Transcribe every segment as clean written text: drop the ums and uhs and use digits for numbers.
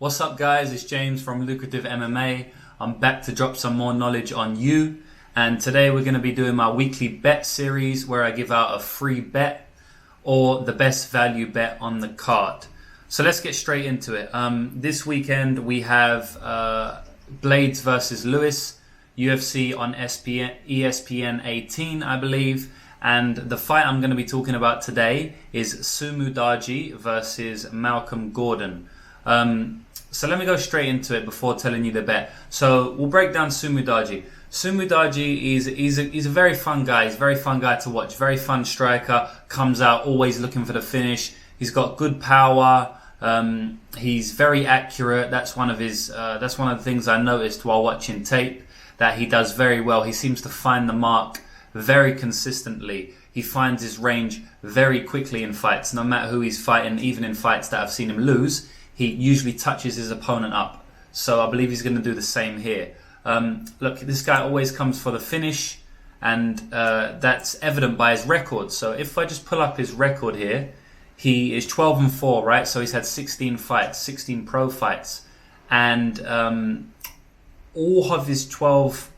What's up guys, it's James from Lucrative MMA. I'm back to drop some more knowledge on you, and today we're going to be doing my weekly bet series where I give out a free bet or the best value bet on the card. So let's get straight into it. This weekend we have Blaydes versus Lewis, UFC on ESPN 18 I believe, and the fight I'm going to be talking about today is Usmans versus Malcolm Gordon. So let me go straight into it before telling you the bet. So we'll break down Usmans. Usmans is a very fun guy. He's a very fun guy to watch. Very fun striker. Comes out always looking for the finish. He's got good power. He's very accurate. That's one of the things I noticed while watching tape, that he does very well. He seems to find the mark very consistently. He finds his range very quickly in fights. No matter who he's fighting, even in fights that I've seen him lose, he usually touches his opponent up. So I believe he's going to do the same here. Look, this guy always comes for the finish, and that's evident by his record. So if I just pull up his record here, he is 12-4, right? So he's had 16 fights, 16 pro fights. And all of his 12,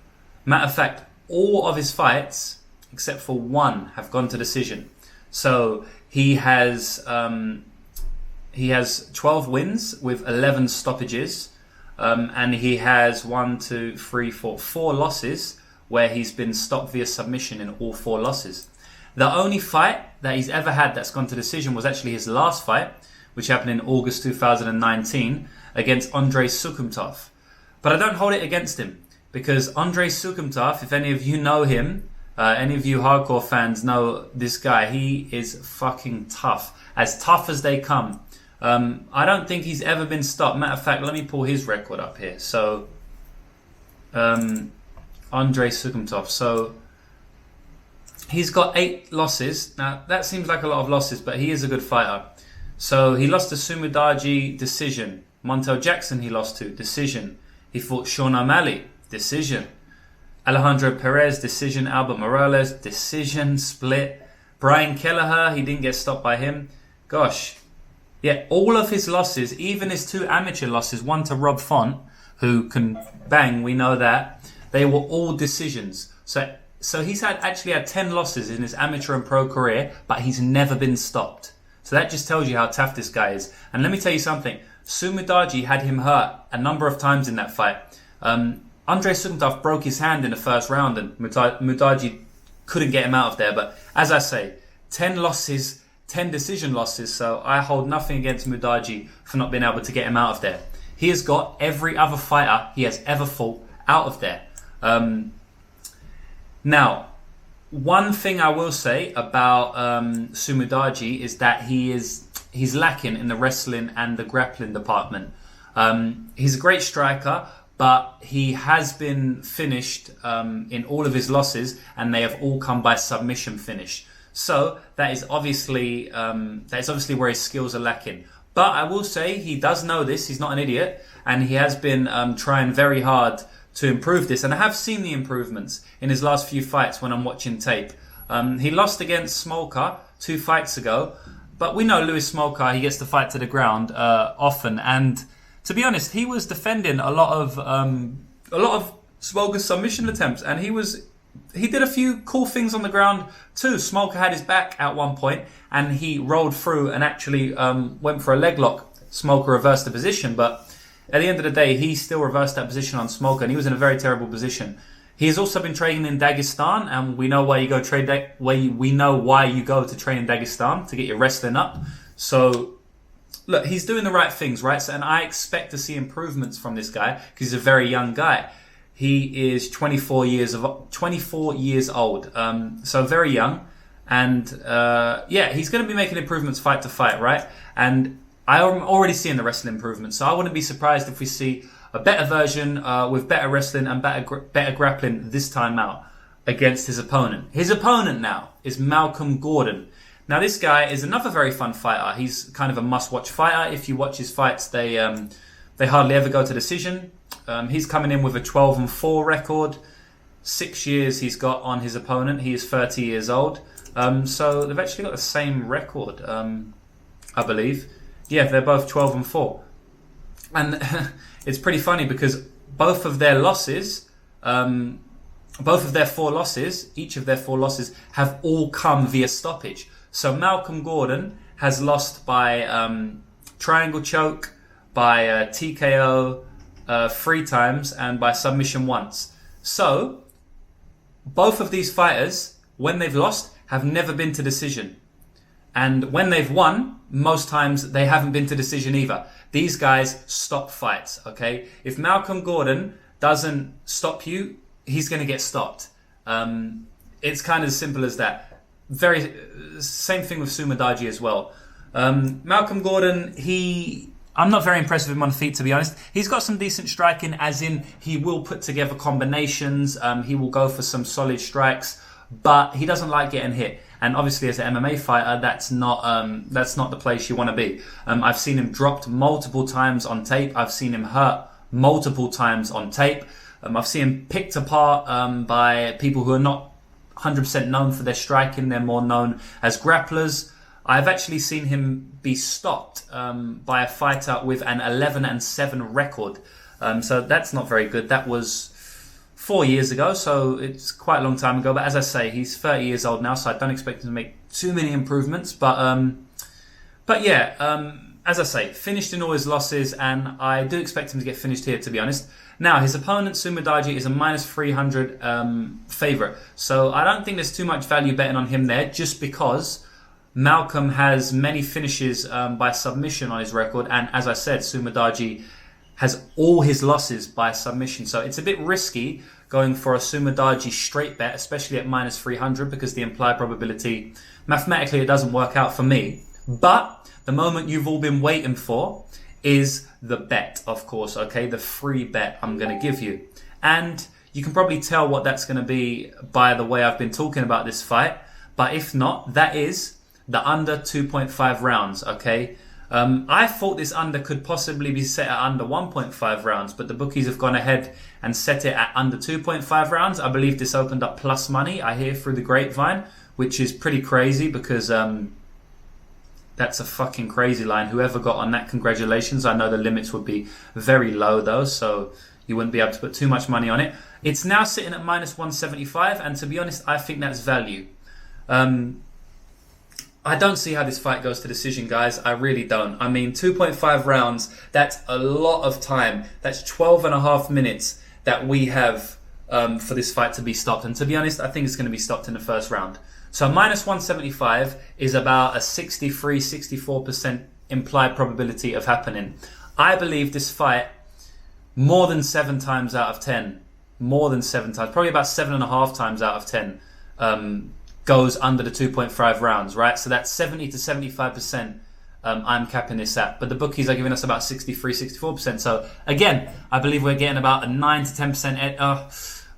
matter of fact, all of his fights, except for one, have gone to decision. So he has 12 wins with 11 stoppages, and he has 4 losses where he's been stopped via submission in all 4 losses. The only fight that he's ever had that's gone to decision was actually his last fight, which happened in August 2019 against Andrei Sukumtov. But I don't hold it against him, because Andrei Sukumtov, if any of you know him, any of you hardcore fans know this guy, he is fucking tough as they come. I don't think he's ever been stopped. Matter of fact, let me pull his record up here. So, Andrei Sukumtov. So, he's got 8 losses. Now, that seems like a lot of losses, but he is a good fighter. So, he lost to Usmans, decision. Montel Jackson he lost to, decision. He fought Sean O'Malley, decision. Alejandro Perez, decision. Albert Morales, decision, split. Brian Kelleher, he didn't get stopped by him. Gosh. Yeah, all of his losses, even his 2 amateur losses, one to Rob Font, who can bang, we know that, they were all decisions. So he's actually had 10 losses in his amateur and pro career, but he's never been stopped. So that just tells you how tough this guy is. And let me tell you something, Usmans had him hurt a number of times in that fight. Andrei Sukumtov broke his hand in the first round, and Usmans couldn't get him out of there. But as I say, 10 losses, 10 decision losses, so I hold nothing against Usmans for not being able to get him out of there. He has got every other fighter he has ever fought out of there. Now, one thing I will say about Usmans is that he's lacking in the wrestling and the grappling department. He's a great striker, but he has been finished in all of his losses, and they have all come by submission finish. So that is obviously where his skills are lacking. But I will say he does know this. He's not an idiot, and he has been trying very hard to improve this. And I have seen the improvements in his last few fights when I'm watching tape. He lost against Smolka 2 fights ago, but we know Louis Smolka, he gets the fight to the ground often. And to be honest, he was defending a lot of Smolka's submission attempts, and he did a few cool things on the ground too. Smolka had his back at one point, and he rolled through and actually went for a leg lock. Smolka reversed the position, but at the end of the day, he still reversed that position on Smolka, and he was in a very terrible position. He has also been training in Dagestan, and we know why you go to train in Dagestan, to get your wrestling up. So, look, he's doing the right things, right? So, and I expect to see improvements from this guy because he's a very young guy. He is 24 years old, so very young, and he's going to be making improvements fight to fight, right? And I'm already seeing the wrestling improvements, so I wouldn't be surprised if we see a better version with better wrestling and better grappling this time out against his opponent. His opponent now is Malcolm Gordon. Now this guy is another very fun fighter. He's kind of a must-watch fighter. If you watch his fights, they hardly ever go to decision. He's coming in with a 12-4 record. 6 years he's got on his opponent. He is 30 years old. So they've actually got the same record, I believe. Yeah, they're both 12-4. And it's pretty funny because both of their losses, both of their 4 losses, each of their 4 losses have all come via stoppage. So Malcolm Gordon has lost by triangle choke, by TKO 3 times, and by submission once. So both of these fighters, when they've lost, have never been to decision. And when they've won, most times they haven't been to decision either. These guys stop fights, okay? If Malcolm Gordon doesn't stop you, he's going to get stopped. It's kind of as simple as that. Same thing with Sumadaji as well. Malcolm Gordon, I'm not very impressed with him on feet, to be honest. He's got some decent striking, as in he will put together combinations. He will go for some solid strikes, but he doesn't like getting hit. And obviously, as an MMA fighter, that's not the place you want to be. I've seen him dropped multiple times on tape. I've seen him hurt multiple times on tape. I've seen him picked apart by people who are not 100% known for their striking. They're more known as grapplers. I've actually seen him be stopped by a fighter with an 11-7 record. So that's not very good. That was 4 years ago, so it's quite a long time ago. But as I say, he's 30 years old now, so I don't expect him to make too many improvements. But yeah, as I say, finished in all his losses, and I do expect him to get finished here, to be honest. Now, his opponent, Sumadaji, is a -300 favourite. So I don't think there's too much value betting on him there, just because Malcolm has many finishes by submission on his record. And as I said, Sumadaji has all his losses by submission. So it's a bit risky going for a Sumadaji straight bet, especially at -300, because the implied probability, mathematically, it doesn't work out for me. But the moment you've all been waiting for is the bet, of course, okay? The free bet I'm going to give you. And you can probably tell what that's going to be by the way I've been talking about this fight. But if not, that is the under 2.5 rounds, okay? I thought this under could possibly be set at under 1.5 rounds, but the bookies have gone ahead and set it at under 2.5 rounds. I believe this opened up plus money, I hear through the grapevine, which is pretty crazy because that's a fucking crazy line. Whoever got on that, congratulations. I know the limits would be very low though, so you wouldn't be able to put too much money on it. It's now sitting at -175, and to be honest, I think that's value. I don't see how this fight goes to decision, guys. I really don't. I mean, 2.5 rounds, that's a lot of time. That's 12 and a half minutes that we have for this fight to be stopped. And to be honest, I think it's going to be stopped in the first round. So -175 is about a 63-64% implied probability of happening. I believe this fight, more than 7 times out of 10, more than 7 times, probably about 7.5 times out of 10, goes under the 2.5 rounds, right? So that's 70 to 75% I'm capping this at. But the bookies are giving us about 63-64%. So again, I believe we're getting about a 9 to 10% edge. I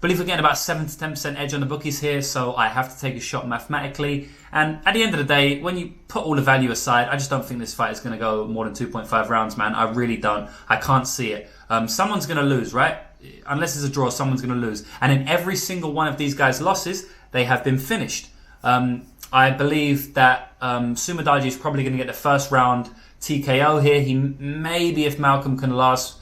believe we're getting about 7 to 10% edge on the bookies here. So I have to take a shot mathematically. And at the end of the day, when you put all the value aside, I just don't think this fight is going to go more than 2.5 rounds, man. I really don't. I can't see it. Someone's going to lose, right? Unless it's a draw, someone's going to lose. And in every single one of these guys' losses, they have been finished. I believe that Sumadaji is probably going to get the first round TKO here. He maybe, if Malcolm can last,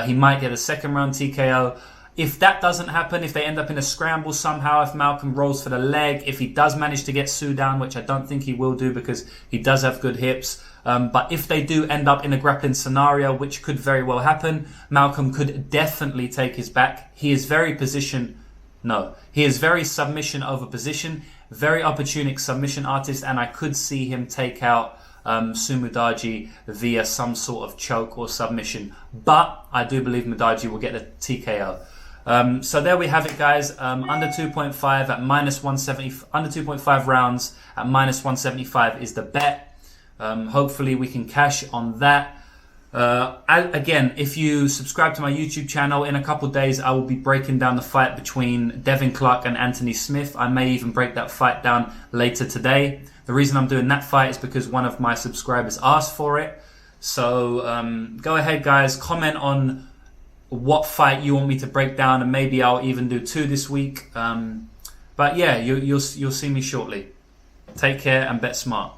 he might get a second round TKO. If that doesn't happen, if they end up in a scramble somehow, if Malcolm rolls for the leg, if he does manage to get Sue down, which I don't think he will do because he does have good hips, but if they do end up in a grappling scenario, which could very well happen, Malcolm could definitely take his back. He is very submission over position. Very opportunistic submission artist, and I could see him take out Sumadaji via some sort of choke or submission. But I do believe Mudaji will get a TKO. So there we have it, guys. Under 2.5 at -170, under 2.5 rounds at -175 is the bet. Hopefully we can cash on that. Again, if you subscribe to my YouTube channel, in a couple of days I will be breaking down the fight between Devin Clark and Anthony Smith. I may even break that fight down later today. The reason I'm doing that fight is because one of my subscribers asked for it. So go ahead, guys, comment on what fight you want me to break down, and maybe I'll even do 2 this week. But yeah, you'll see me shortly. Take care and bet smart.